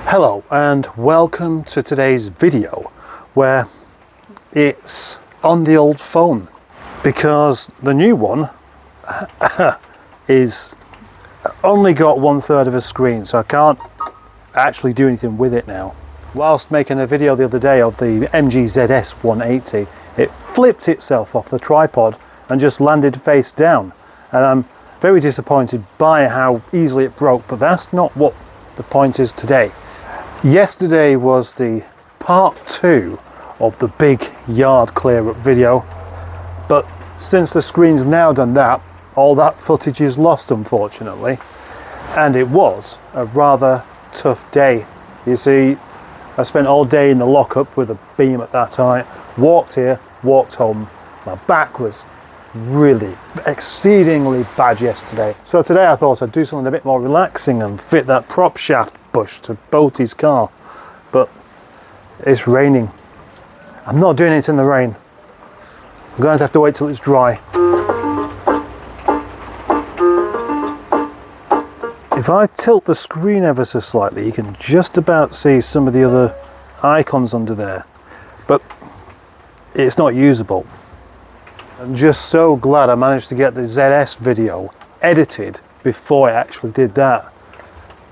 Hello and welcome to today's video where it's on the old phone because the new one is only got 1/3 of a screen, so I can't actually do anything with it now. Whilst making a video the other day of the MG ZS 180, it flipped itself off the tripod and just landed face down, and I'm very disappointed by how easily it broke, but that's not what the point is today. Yesterday was the part 2 of the big yard clear up video, but since the screen's now done that, all that footage is lost, unfortunately. And it was a rather tough day. You see, I spent all day in the lockup with a beam at that height, walked here, walked home. My back was really exceedingly bad yesterday. So today I thought I'd do something a bit more relaxing and fit that prop shaft bush to Boaty's car, but it's raining. I'm not doing it in the rain. I'm going to have to wait till it's dry. If I tilt the screen ever so slightly, you can just about see some of the other icons under there, but it's not usable. I'm just so glad I managed to get the ZS video edited before I actually did that,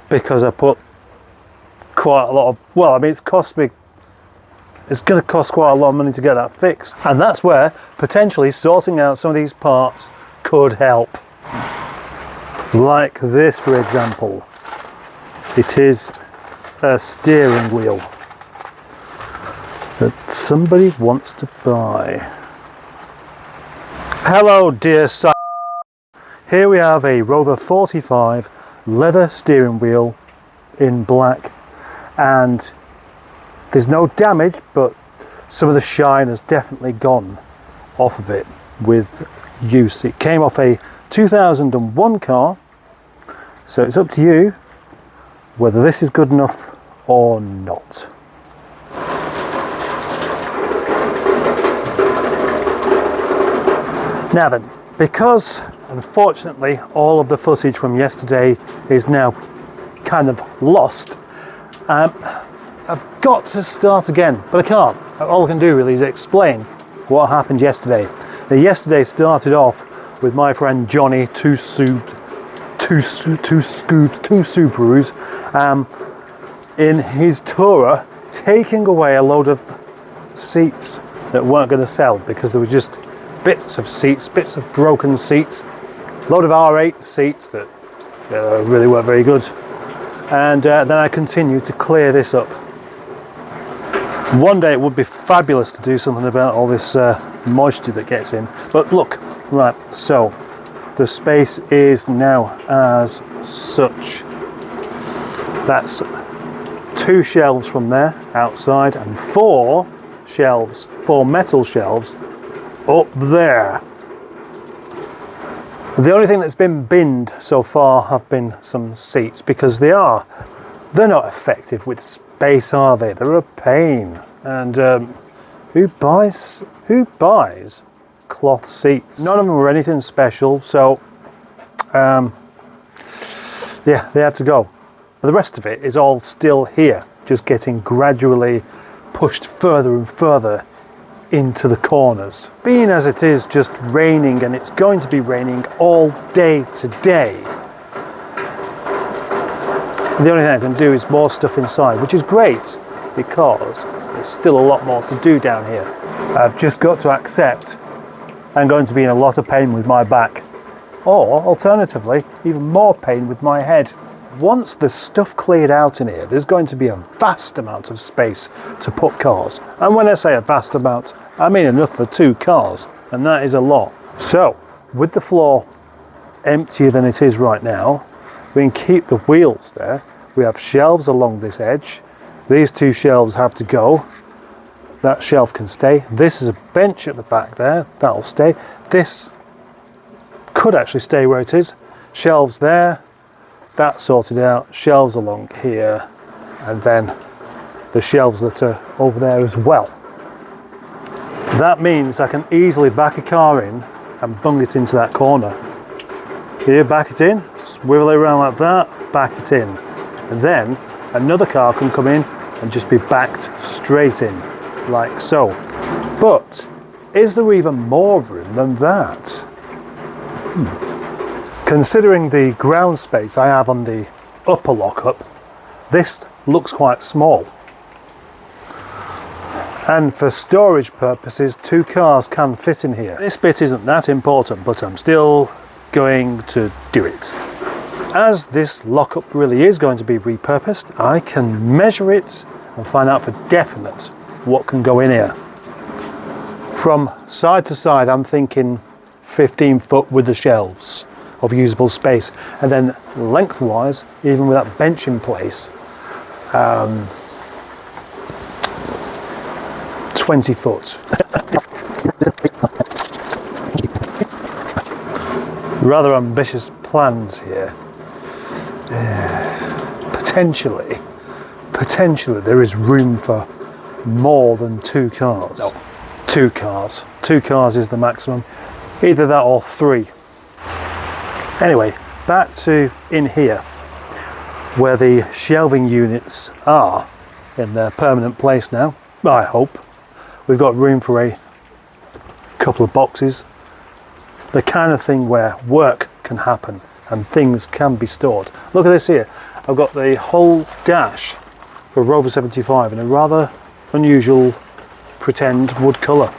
because I put quite a lot of, well, I mean, it's going to cost quite a lot of money to get that fixed, and that's where potentially sorting out some of these parts could help. Like this, for example. It is a steering wheel that somebody wants to buy. Hello, dear son. Here we have a Rover 45 leather steering wheel in black, and there's no damage, but some of the shine has definitely gone off of it with use. It came off a 2001 car, so it's up to you whether this is good enough or not. Now then, because unfortunately all of the footage from yesterday is now kind of lost, I've got to start again, but I can't. All I can do really is explain what happened yesterday. Now, yesterday started off with my friend Johnny, two Subarus, in his tourer, taking away a load of seats that weren't going to sell because there were just bits of seats, bits of broken seats, a load of R8 seats that really weren't very good. And then I continued to clear this up. One day it would be fabulous to do something about all this moisture that gets in, but look, right, so the space is now as such. That's 2 shelves from there outside and 4 metal shelves up there. The only thing that's been binned so far have been some seats, because they're not effective with space, are they? They're a pain. And who buys cloth seats? None of them were anything special, so yeah, they had to go. But the rest of it is all still here, just getting gradually pushed further and further into the corners. Being as it is just raining, and it's going to be raining all day today, the only thing I can do is more stuff inside, which is great because there's still a lot more to do down here. I've just got to accept I'm going to be in a lot of pain with my back, or alternatively even more pain with my head. Once the stuff cleared out in here, there's going to be a vast amount of space to put cars. And when I say a vast amount, I mean enough for 2 cars, and that is a lot. So, with the floor emptier than it is right now, we can keep the wheels there. We have shelves along this edge. These 2 shelves have to go. That shelf can stay. This is a bench at the back there. That'll stay. This could actually stay where it is. Shelves there. That's sorted out. Shelves along here. And then the shelves that are over there as well. That means I can easily back a car in and bung it into that corner. Here, back it in, swivel it around like that, back it in. And then another car can come in and just be backed straight in, like so. But is there even more room than that? Considering the ground space I have on the upper lockup, this looks quite small. And for storage purposes, 2 cars can fit in here. This bit isn't that important, but I'm still going to do it. As this lockup really is going to be repurposed, I can measure it and find out for definite what can go in here. From side to side, I'm thinking 15 foot with the shelves of usable space, and then lengthwise, even with that bench in place, 20 foot. Rather ambitious plans here. Potentially there is room for more than 2 cars. No, 2 cars. 2 cars is the maximum. Either that or 3. Anyway, back to in here, where the shelving units are in their permanent place now, I hope. We've got room for a couple of boxes. The kind of thing where work can happen and things can be stored. Look at this here. I've got the whole dash for Rover 75 in a rather unusual pretend wood colour.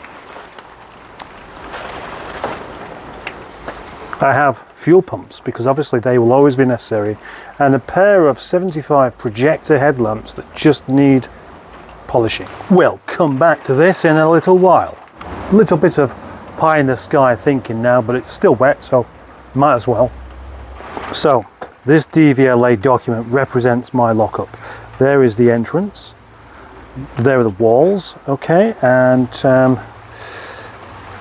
I have fuel pumps because obviously they will always be necessary, and a pair of 75 projector headlamps that just need polishing. We'll come back to this in a little while. A little bit of pie in the sky thinking now, but it's still wet, so might as well. So this DVLA document represents my lockup. There is the entrance, there are the walls, okay, and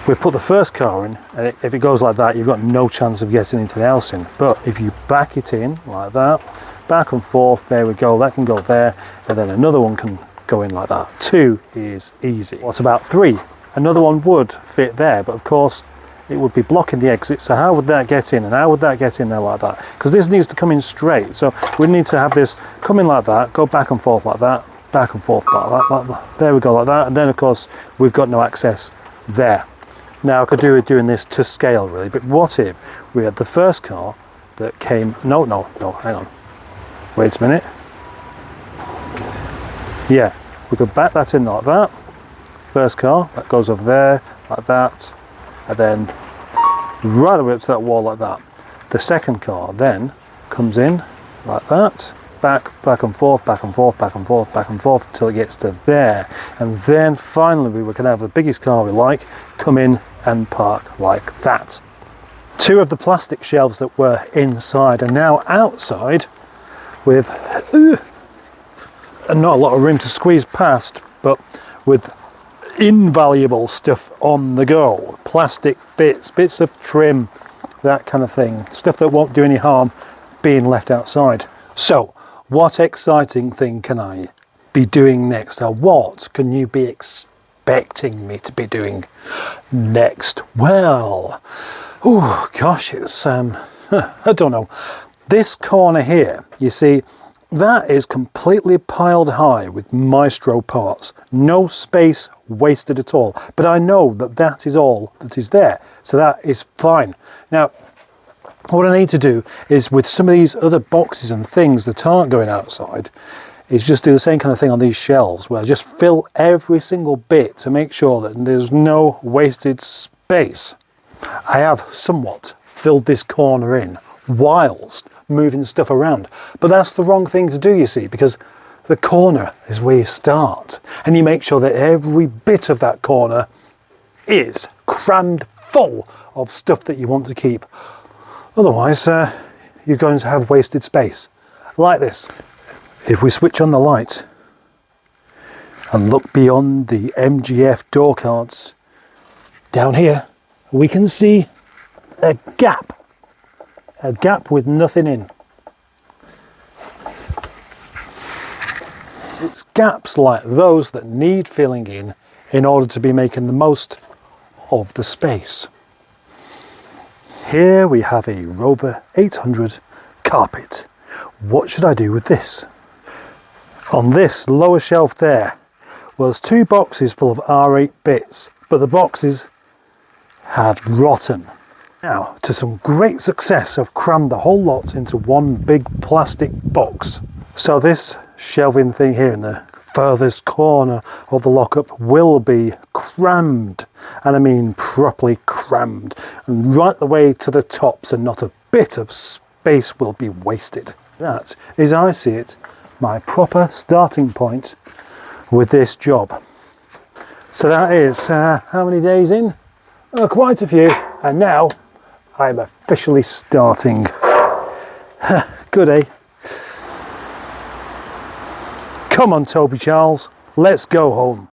we've put the first car in, and if it goes like that, you've got no chance of getting anything else in. But if you back it in like that, back and forth, there we go, that can go there, and then another one can go in like that. 2 is easy. What about 3? Another one would fit there, but of course it would be blocking the exit, so how would that get in, and how would that get in there like that? Because this needs to come in straight, so we need to have this come in like that, go back and forth like that, back and forth like that, like that. There we go, like that, and then of course we've got no access there. Now I could do it doing this to scale really, but what if we had the first car that came, no, hang on, wait a minute. Yeah, we could back that in like that. First car, that goes over there, like that, and then right away up to that wall like that. The second car then comes in like that, back and forth, back and forth, back and forth, back and forth until it gets to there. And then finally we can have the biggest car we like come in and park like that. 2 of the plastic shelves that were inside are now outside with and not a lot of room to squeeze past, but with invaluable stuff on the go. Plastic bits of trim, that kind of thing. Stuff that won't do any harm being left outside. So, what exciting thing can I be doing next? Or what can you be expecting me to be doing next? Well, oh gosh, it's I don't know. This corner here, you see, that is completely piled high with Maestro parts. No space wasted at all. But I know that that is all that is there. So that is fine. Now, what I need to do is with some of these other boxes and things that aren't going outside, is just do the same kind of thing on these shelves, where I just fill every single bit to make sure that there's no wasted space. I have somewhat filled this corner in whilst moving stuff around, but that's the wrong thing to do, you see, because the corner is where you start, and you make sure that every bit of that corner is crammed full of stuff that you want to keep. Otherwise you're going to have wasted space like this. If we switch on the light and look beyond the MGF door cards, down here we can see a gap with nothing in. It's gaps like those that need filling in order to be making the most of the space. Here we have a Rover 800 carpet. What should I do with this? On this lower shelf there was 2 boxes full of R8 bits, but the boxes had rotten. Now, to some great success, I've crammed the whole lot into one big plastic box. So this shelving thing here in the furthest corner of the lockup will be crammed, and I mean properly crammed, and right the way to the top, so not a bit of space will be wasted. That is, I see it, my proper starting point with this job. So that is how many days in? Quite a few, and now I'm officially starting. Good, eh? Come on, Toby Charles, let's go home.